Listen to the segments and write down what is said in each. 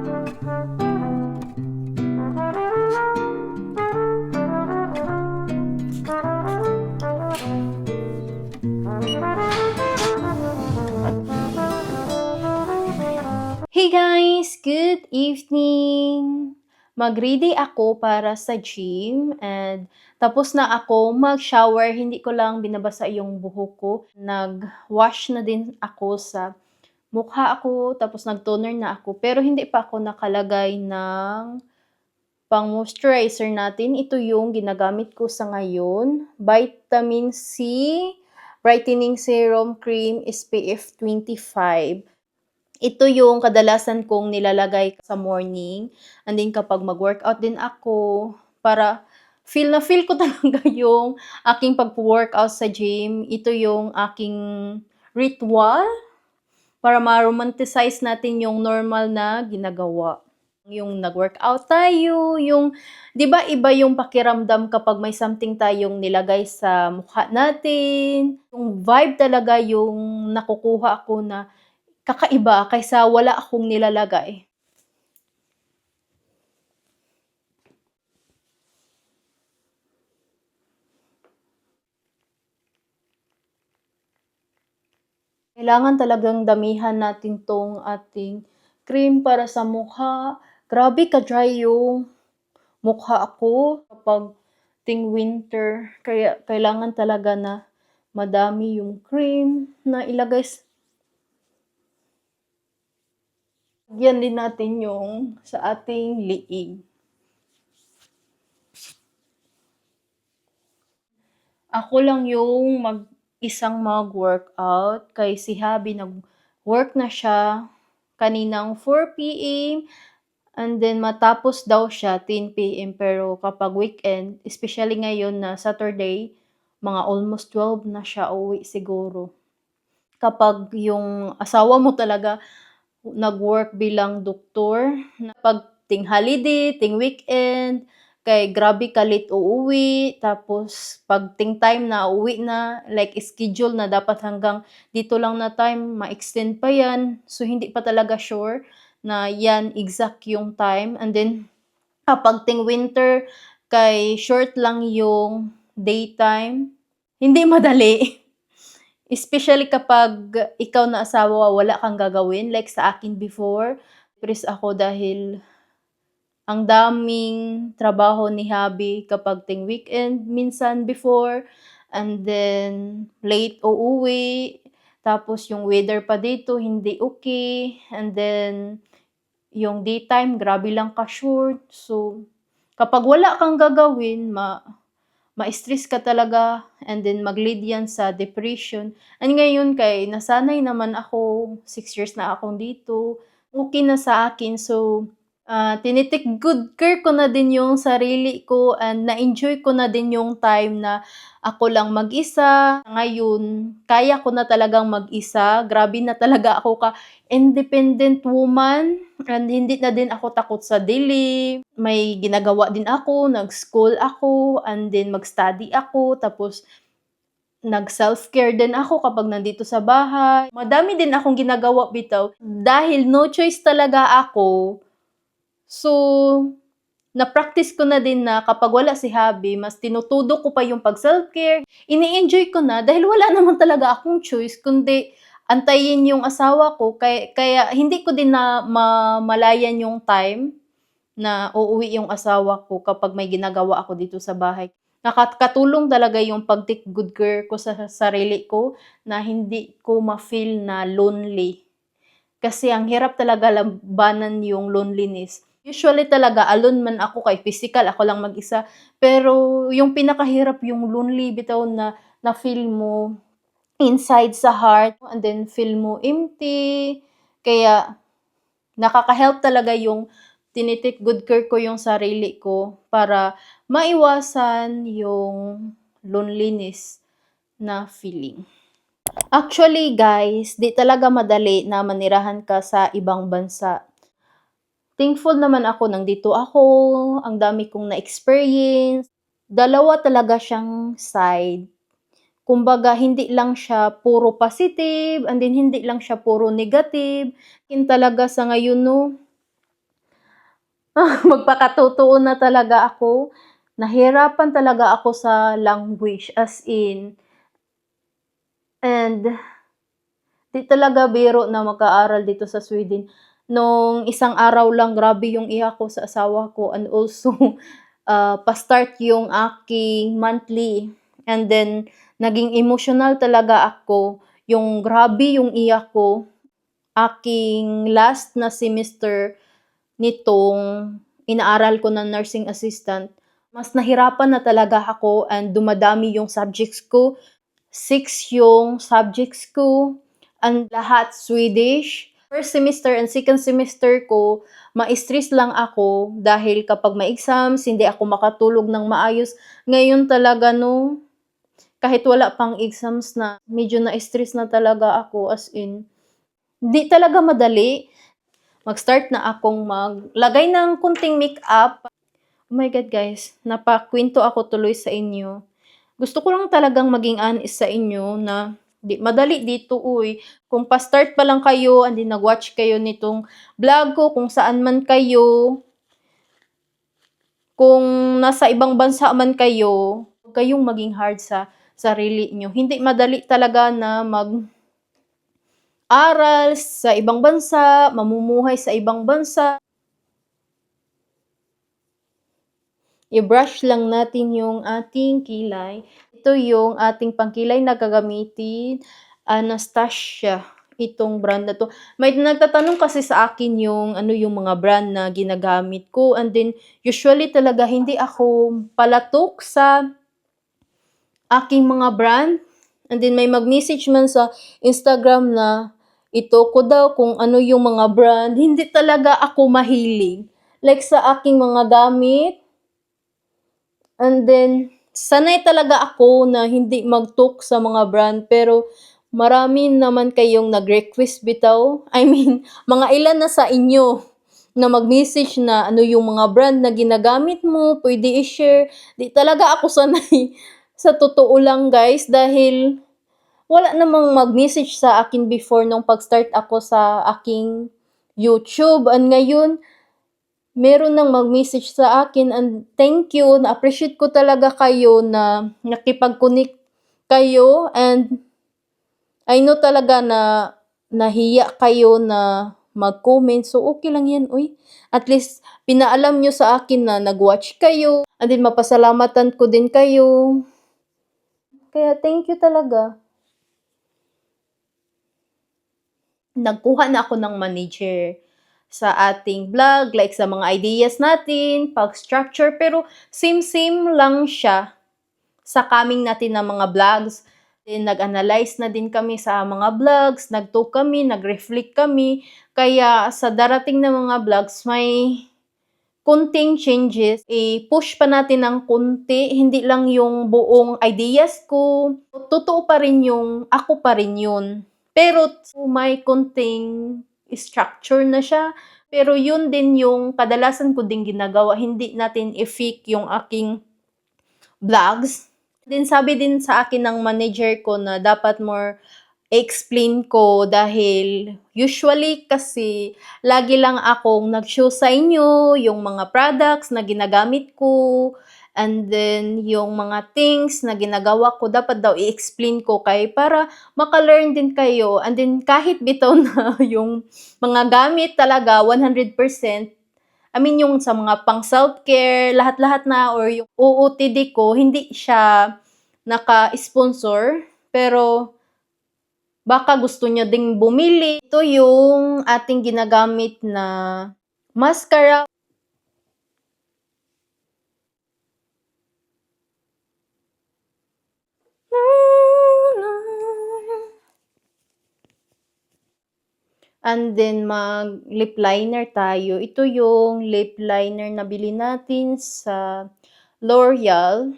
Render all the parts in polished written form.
Hey guys! Good evening! Mag-ready ako para sa gym and tapos na ako mag-shower. Hindi ko lang binabasa yung buhok ko. Nag-wash na din ako sa mukha ako, tapos nag-toner na ako. Pero hindi pa ako nakalagay ng pang-moisturizer natin. Ito yung ginagamit ko sa ngayon. Vitamin C Brightening Serum Cream SPF 25. Ito yung kadalasan kong nilalagay sa morning. And then kapag mag-workout din ako, para feel na feel ko talaga yung aking pag-workout sa gym. Ito yung aking ritual para ma-romanticize natin yung normal na ginagawa. Yung nag-workout tayo, yung, di ba iba yung pakiramdam kapag may something tayong nilagay sa mukha natin. Yung vibe talaga yung nakukuha ko na kakaiba kaysa wala akong nilalagay. Kailangan talagang damihan natin 'tong ating cream para sa mukha. Grabe ka-dry yung mukha ko kapag ting winter, kaya kailangan talaga na madami yung cream na ilagay lagyan din natin yung sa ating liig. Ako lang yung mag-isang mag-workout kay si hubby nag-work na siya kaninang 4 PM and then matapos daw siya 10 PM pero kapag weekend, especially ngayon na Saturday, mga almost 12 na siya uuwi siguro. Kapag yung asawa mo talaga nag-work bilang doktor, na 'pag ting holiday, ting weekend, kay grabe ka late uuwi, tapos 'pag ting time na uuwi na, like schedule na dapat hanggang dito lang na time, ma-extend pa 'yan. So, hindi pa talaga sure na 'yan exact yung time and then kapag ting winter, kay short lang yung daytime, hindi madali. Especially kapag ikaw na asawa wala kang gagawin, like sa akin before, stress ako dahil ang daming trabaho ni hubby kapag ting weekend minsan before, and then late uuwi, tapos yung weather pa dito hindi okay, and then yung daytime grabe lang ka-short. So, kapag wala kang gagawin ma-stress ka talaga and then mag-lead yan sa depression. And ngayon kay nasanay naman ako, 6 years na akong dito, okay na sa akin. So, tini-take good care ko na din yung sarili ko and na-enjoy ko na din yung time na ako lang mag-isa. Ngayon, kaya ko na talagang mag-isa. Grabe na talaga ako ka-independent woman and hindi na din ako takot sa dilim. May ginagawa din ako, nag-school ako, and then mag-study ako, tapos nag-self-care din ako kapag nandito sa bahay. Madami din akong ginagawa bitaw dahil no choice talaga ako. So, na-practice ko na din na kapag wala si hubby, mas tinutudo ko pa yung pag-self-care. Ini-enjoy ko na dahil wala naman talaga akong choice kundi antayin yung asawa ko. Kaya hindi ko din na mamalayan yung time na uuwi yung asawa ko kapag may ginagawa ako dito sa bahay. Nakakatulong talaga yung pag-take good care ko sa sarili ko na hindi ko ma-feel na lonely. Kasi ang hirap talaga labanan yung loneliness. Usually talaga alone man ako kay physical, ako lang mag-isa. Pero yung pinakahirap yung lonely bitaw na na-feel mo inside sa heart and then feel mo empty. Kaya nakaka-help talaga yung tini-take good care ko yung sarili ko para maiwasan yung loneliness na feeling. Actually guys, di talaga madali na manirahan ka sa ibang bansa. Thankful naman ako nandito ako, ang dami kong na-experience. Dalawa talaga siyang side. Kumbaga hindi lang siya puro positive and then hindi lang siya puro negative. Talaga sa ngayon 'no, Magpakatotoo na talaga ako. Nahirapan talaga ako sa language, as in. And di talaga biro na mag-aaral dito sa Sweden. Nung isang araw lang, grabe yung iyak ko sa asawa ko, and also, pa-start yung aking monthly. And then, naging emotional talaga ako. Yung grabe yung iyak ko. Aking last na semester nitong inaaral ko na nursing assistant, mas nahirapan na talaga ako and dumadami yung subjects ko. 6 yung subjects ko, and lahat Swedish. First semester and second semester ko, ma-stress lang ako dahil kapag may exams, hindi ako makatulog ng maayos. Ngayon talaga, no, kahit wala pang exams na, medyo na-stress na talaga ako, as in. Di talaga madali. Mag-start na akong maglagay ng konting makeup. Oh my God, guys, napakwento ako tuloy sa inyo. Gusto ko lang talagang maging honest sa inyo na di madali dito, uy. Kung pa-start pa lang kayo and then nag-watch kayo nitong vlog ko, kung saan man kayo, kung nasa ibang bansa man kayo, huwag kayong maging hard sa sarili nyo. Hindi madali talaga na mag-aral sa ibang bansa, mamumuhay sa ibang bansa. I-brush lang natin yung ating kilay. Ito yung ating pangkilay na gagamitin. Anastasia, itong brand na to. May nagtatanong kasi sa akin yung ano yung mga brand na ginagamit ko, and then usually talaga hindi ako palatok sa aking mga brand. And then may mag-message man sa Instagram na ito ko daw kung ano yung mga brand. Hindi talaga ako mahilig. Like sa aking mga gamit, and then, sanay talaga ako na hindi mag-talk sa mga brand, pero marami naman kayong nag-request bitaw. I mean, mga ilan na sa inyo na mag-message na ano yung mga brand na ginagamit mo, pwede i-share. Di talaga ako sanay sa totoo lang, guys, dahil wala namang mag-message sa akin before nung pag-start ako sa aking YouTube. And ngayon, meron nang mag-message sa akin, and thank you, na-appreciate ko talaga kayo na nakipag-connect kayo, and I know talaga na nahiya kayo na mag-comment, so okay lang yan, uy. At least, pinaalam nyo sa akin na nag-watch kayo, and then mapasalamatan ko din kayo. Kaya thank you talaga. Nagkuha na ako ng manager sa ating vlog, like sa mga ideas natin, pag-structure, pero same-same lang siya sa coming natin ng mga vlogs. Then, nag-analyze na din kami sa mga vlogs, nag-talk kami, nag-reflect kami, kaya sa darating na mga vlogs, may konting changes, push pa natin ng konti, hindi lang yung buong ideas ko. Totoo pa rin yung ako pa rin yun. Pero may konting structure na siya. Pero yun din yung kadalasan ko din ginagawa. Hindi natin i-fake yung aking vlogs. Then sabi din sa akin ng manager ko na dapat more explain ko, dahil usually kasi lagi lang akong nag-show sa inyo yung mga products na ginagamit ko, and then yung mga things na ginagawa ko, dapat daw i-explain ko kay para maka-learn din kayo, and then kahit bitaw na yung mga gamit talaga 100%, I mean yung sa mga pang self-care, lahat-lahat na, or yung OOTD ko, hindi siya naka-sponsor, pero baka gusto niya ding bumili. Ito yung ating ginagamit na mascara. And then, mag-lip liner tayo. Ito yung lip liner na bili natin sa L'Oreal.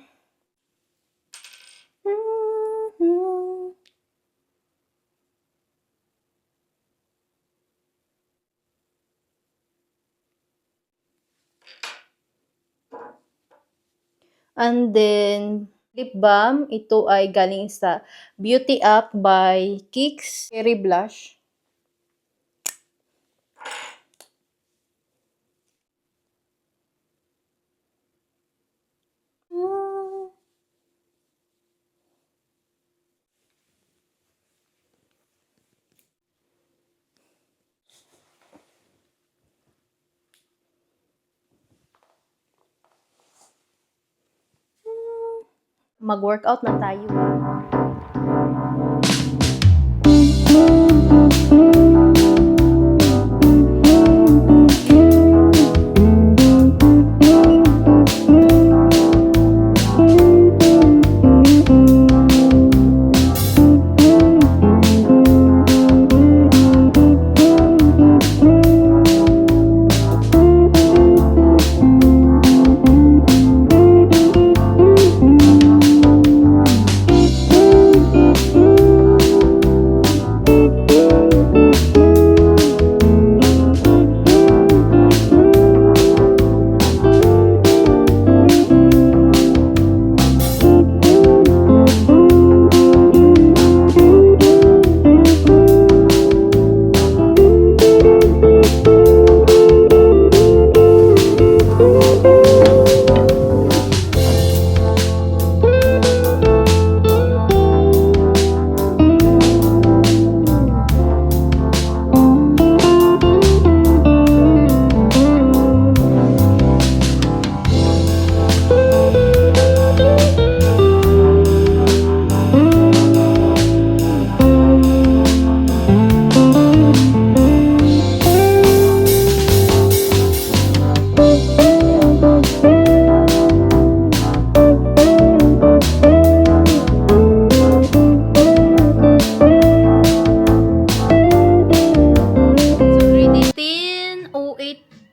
And then, lip balm. Ito ay galing sa Beauty App by Kix Cherry Blush. mag-workout na tayo.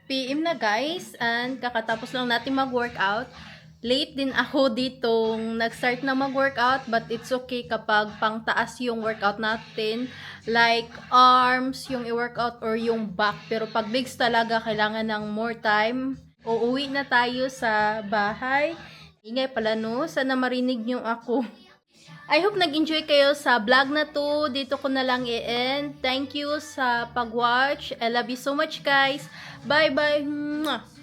PM na guys, and kakatapos lang natin mag-workout. Late din ako ditong nag-start na mag-workout, but it's okay kapag pang-taas yung workout natin, like arms, yung i-workout or yung back. Pero pag bigs talaga, kailangan ng more time. Uuwi na tayo sa bahay. Ingay pala no, sana marinig nyo ako. I hope nag-enjoy kayo sa vlog na to. Dito ko na lang i-end. Thank you sa pag-watch. I love you so much guys. Bye-bye.